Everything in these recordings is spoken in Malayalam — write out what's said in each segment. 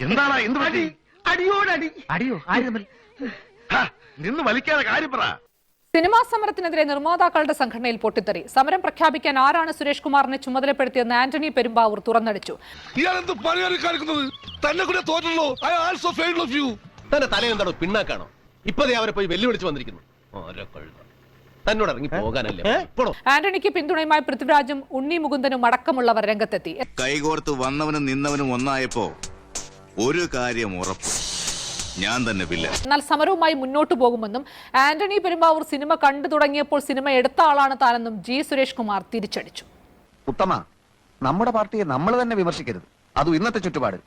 എന്താണ് എന്ത് പറ്റി? അടിയോടടി. അടിയോ? ആര് തമ്മിൽ? നിന്ന് വലിക്കാതെ കാര്യം പറ. സിനിമാ സമരത്തിനെതിരെ നിർമ്മാതാക്കളുടെ സംഘടനയിൽ പൊട്ടിത്തെറി. സമരം പ്രഖ്യാപിക്കാൻ ആരാണ് സുരേഷ് കുമാറിനെ ചുമതലപ്പെടുത്തിയെന്ന് ആന്റണി പെരുമ്പാവൂർ തുറന്നടിച്ചു. തലയെന്താണോ പിണ്ണാക്കാണോ? ഇപ്പതേ അവരെ പോയി വെല്ലുവിളിച്ച് വന്നിരിക്കുന്നു. തന്നോട് ഇറങ്ങി പോകാനല്ലേ? ആന്റണിക്ക് പിന്തുണയുമായി പൃഥ്വിരാജും ഉണ്ണി മുകുന്ദനും അടക്കമുള്ളവർ രംഗത്തെത്തി. കൈകോർത്ത് വന്നവനും നിന്നവനും ഒന്നായപ്പോ ഒരു കാര്യം ഉറപ്പ്, ഞാൻ തന്നെ വില്ല. എന്നാൽ സമരവുമായി മുന്നോട്ടു പോകുമെന്നും ആന്റണി പെരുമ്പാവൂർ സിനിമ കണ്ടു തുടങ്ങിയപ്പോൾ സിനിമ എടുത്ത ആളാണ് താനെന്നും ജി സുരേഷ് കുമാർ തിരിച്ചടിച്ചു. ഉത്തമ, നമ്മുടെ പാർട്ടിയെ നമ്മൾ തന്നെ വിമർശിക്കരുത്, അതും ഇന്നത്തെ ചുറ്റുപാട്.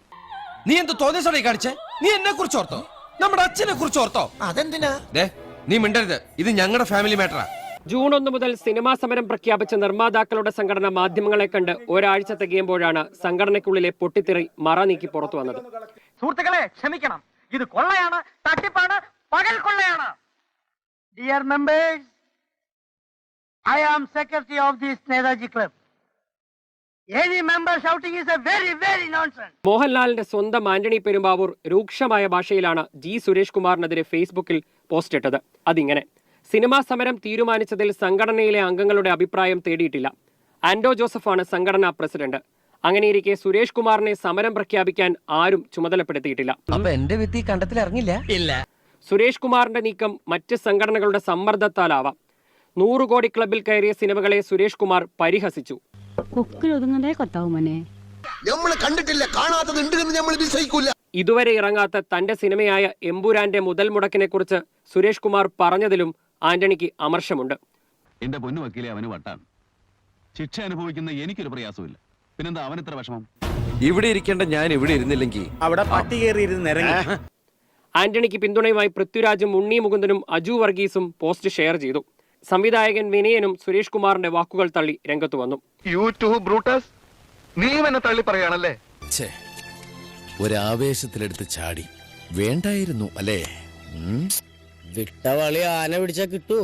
നീ എന്ത് തോന്നിയ കാണിച്ചേ? നീ എന്നെ കുറിച്ച് ഓർത്തോ? നമ്മുടെ അച്ഛനെ കുറിച്ച് ഓർത്തോ? അതെന്തിനാ? നീ മിണ്ടരുത്, ഇത് ഞങ്ങളുടെ ഫാമിലി മാറ്ററാ. ജൂൺ 1 മുതൽ സിനിമാ സമരം പ്രഖ്യാപിച്ച നിർമ്മാതാക്കളുടെ സംഘടന മാധ്യമങ്ങളെ കണ്ട് ഒരാഴ്ച തികയുമ്പോഴാണ് സംഘടനയ്ക്കുള്ളിലെ പൊട്ടിത്തെറി മറ നീക്കി പുറത്തു വന്നത്. സുഹൃത്തുക്കളെ ക്ഷമിക്കണം, ഇത് കൊള്ളയാണ്, തട്ടിപ്പാണ്, പകൽ കൊള്ളയാണ്. Dear members, I am secretary of this Netaji club. Any member shouting is a very nonsense. മോഹൻലാലിന്റെ സ്വന്തം ആന്റണി പെരുമ്പാവൂർ രൂക്ഷമായ ഭാഷയിലാണ് ജി സുരേഷ് കുമാറിനെതിരെ ഫേസ്ബുക്കിൽ പോസ്റ്റ് ഇട്ടത്. അതിങ്ങനെ: സിനിമാ സമരം തീരുമാനിച്ചതിൽ സംഘടനയിലെ അംഗങ്ങളുടെ അഭിപ്രായം തേടിയിട്ടില്ല. ആന്റോ ജോസഫാണ് സംഘടനാ പ്രസിഡന്റ്. അങ്ങനെയിരിക്കെ സുരേഷ് കുമാറിനെ സമരം പ്രഖ്യാപിക്കാൻ ആരും ചുമതലപ്പെടുത്തിയിട്ടില്ല. അപ്പൊ എന്റെ വിധി കണ്ടത്തിൽ ഇറങ്ങില്ല. ഇല്ല. സുരേഷ് കുമാറിന്റെ നീക്കം മറ്റ് സംഘടനകളുടെ സമ്മർദ്ദത്താലാവാം. 100 കോടി ക്ലബിൽ കയറിയ സിനിമകളെ സുരേഷ് കുമാർ പരിഹസിച്ചു. കൊക്കിലൊതുങ്ങുന്നേ കൊത്താവും മോനെ. ഇതുവരെ ഇറങ്ങാത്ത തന്റെ സിനിമയായ എമ്പുരാന്റെ മുതൽ മുടക്കിനെ കുറിച്ച് സുരേഷ് കുമാർ പറഞ്ഞതിലും ആന്റണിക്ക് അമർഷമുണ്ട്. എന്റെ പൊന്നു വക്കീലെ, അവന് വട്ടാണ്. ശിക്ഷ അനുഭവിക്കുന്ന എനിക്കൊരു പ്രയാസമില്ല, പിന്നെന്താ അവൻ ഇത്ര വിഷമം? ഇവിടെ ഇരിക്കേണ്ട ഞാൻ ഇവിടെ ഇരുന്നില്ലെങ്കിൽ അവിടെ പട്ടി കയറിയിരുന്ന് ഇറങ്ങി. ആന്റണിക്ക് പിന്തുണയുമായി പൃഥ്വിരാജും ഉണ്ണി മുകുന്ദനും അജു വർഗീസും പോസ്റ്റ് ഷെയർ ചെയ്തു. സംവിധായകൻ വിനയനും സുരേഷ് കുമാറിന്റെ വാക്കുകൾ തള്ളി രംഗത്ത് വന്നു. നീ എന്നെ തള്ളി പറയാണല്ലേ? ഒരാവേശത്തിലെടുത്ത് ചാടി വേണ്ടായിരുന്നു അല്ലേ? വിട്ടവളി ആന പിടിച്ചാ കിട്ടൂ.